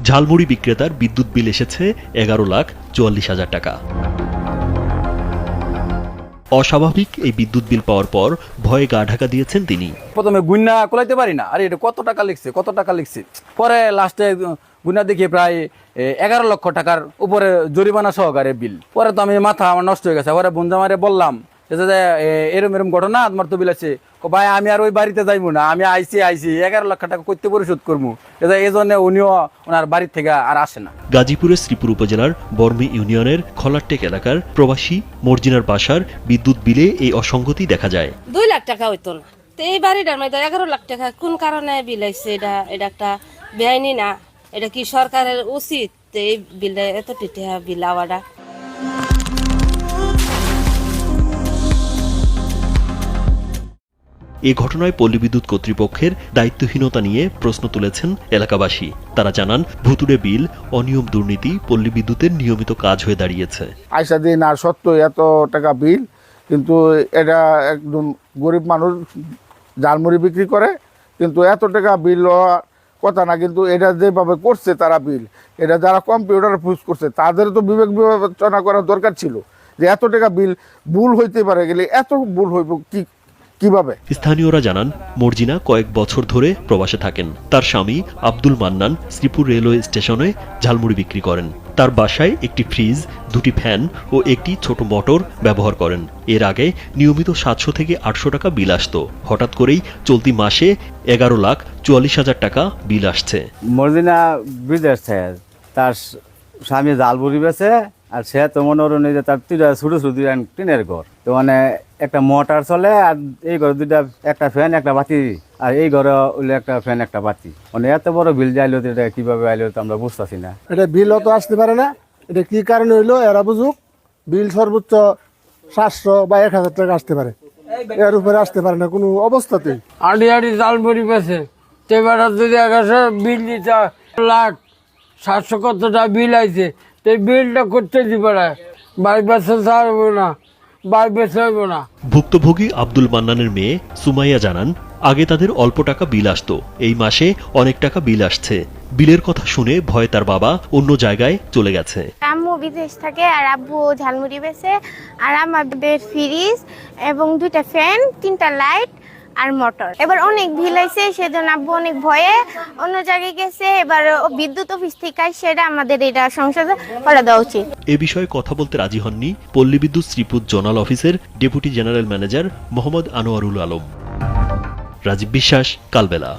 ঝালমুড়ি বিক্রেতার বিদ্যুৎ বিল এসেছে 11,44,000 টাকা। অস্বাভাবিক এই বিদ্যুৎ বিল পাওয়ার পর ভয়ে গা ঢাকা দিয়েছেন তিনি। প্রথমে গুন্না কোলাইতে পারি না, আরে এটা কত টাকা লিখছে। পরে লাস্টে গুন্না দেখি প্রায় 11 লক্ষ টাকার উপরে জরিমানা সহকারে বিল। পরে তো আমি মাথা আমার নষ্ট হয়ে গেছে। পরে বন্ধুমারে বললাম যে এরম ঘটনা তোমার তো বিল আছে। ভাই আমি আর ওই বাড়িতে যাইবো না, আমি আইসি 11 লক্ষ টাকা করতে পরিশোধ করবো। এই জন্য উনিও ওনার বাড়ির থেকে আর আসে না। গাজীপুরের শ্রীপুর উপজেলার বর্মি ইউনিয়নের খলারটেক এলাকার প্রবাসী মর্জিনার বাসার বিদ্যুৎ বিলে এই অসঙ্গতি দেখা যায়। 2 লাখ টাকা হইতো না, তো এই বাড়িটার মধ্যে 11 লাখ টাকা কোন কারণে বিল আইছে? এটা একটা বেআইনি না? এটা কি সরকারের উচিত এই বিলটা এত টিটিয়া বিল আওয়াটা? এ ঘটনায় পল্লী বিদ্যুৎ কর্তৃপক্ষের দায়িত্বহীনতা নিয়ে প্রশ্ন তুলেছেন এলাকাবাসী। তারা জানান, ভুতুড়ে বিল, অনিয়ম, দুর্নীতি পল্লী বিদ্যুতের নিয়মিত কাজ হয়ে দাঁড়িয়েছে। আইসা দিন আর সত্ত্বেও এত টাকা বিল, কিন্তু এটা একদম গরিব মানুষ ঝালমুড়ি বিক্রি করে, কিন্তু এত টাকা বিল কথা না। কিন্তু এটা যেভাবে করছে তারা বিল, এটা যারা কম্পিউটার পুশ করছে তাদের তো বিবেক বিবেচনা করার দরকার ছিল যে এত টাকা বিল ভুল হইতে পারে, গেলে এত ভুল হইব কিভাবে। স্থানীয়রা জানান, মর্জিনা কয়েক বছর ধরে প্রবাসে থাকেন। তার স্বামী আব্দুল মান্নান শ্রীপুর রেলওয়ে স্টেশনে ঝালমুড়ি বিক্রি করেন। তার বাসায় একটি ফ্রিজ, 2টি ফ্যান ও একটি ছোট মোটর ব্যবহার করেন। এর আগে নিয়মিত 700 থেকে 800 টাকা বিল আসত। হঠাৎ করেই চলতি মাসে 11,44,000 টাকা বিল আসছে। মর্জিনা বিদেশ থেকে তার স্বামী ঝালমুড়ি বেচে, আর সে তো মনে করেন যে তার ছোটো ছোটো টিনের ঘর, তো মানে একটা মোটর চলে, আর এই ঘরে একটা ফ্যান একটা বাতি, আর এই ঘরে হইলে একটা ফ্যান একটা বাতি। মানে এত বড় বিল যাইলো, এটা কিভাবে আইলো তো আমরা বুঝতেছি না। এটা বিল অত আসতে পারে না, এটা কি কারণে হইলো এরা বুঝুক। বিল সর্বোচ্চ 700 বা 1000 টাকা আসতে পারে, এর উপরে আসতে পারে না কোনো অবস্থাতেই। আড়ি ঝালমুড়ি বেছে এবার যদি 1100 বিল দিতে লাখ 700 কত টাকা বিল আইছে, তো এই বিলটা করতে দিবে না, বাড়ি বেছে ছাড়বো না, বাড়ি বেছে হইব না। ভুক্তভোগী আব্দুল মান্নানের মেয়ে সুমাইয়া জানান, আগে তাদের অল্প টাকা বিল আসতো, এই মাসে অনেক টাকা বিল আসছে। বিলের কথা শুনে ভয়ে তার বাবা অন্য জায়গায় চলে গেছে। আম্মু বিদেশ থাকে আর আব্বু ঝালমুড়ি বেচে, আর আমাদের ফ্রিজ এবং 2টা ফ্যান, 3টা লাইট আর মোটর। এবার অনেক বিল আইছে, সেজন্য আব্বু অনেক ভয়ে অন্য জায়গায় গেছে। এবার বিদ্যুৎ অফিস থেকে সেটা আমাদের এটা সংশোধন করে দেওয়া উচিত। এ বিষয়ে কথা বলতে রাজি হননি পল্লী বিদ্যুৎ শ্রীপুর জোনাল অফিসের deputy general manager Mohammad Anwarul Alam. Rajib Biswas, কালবেলা।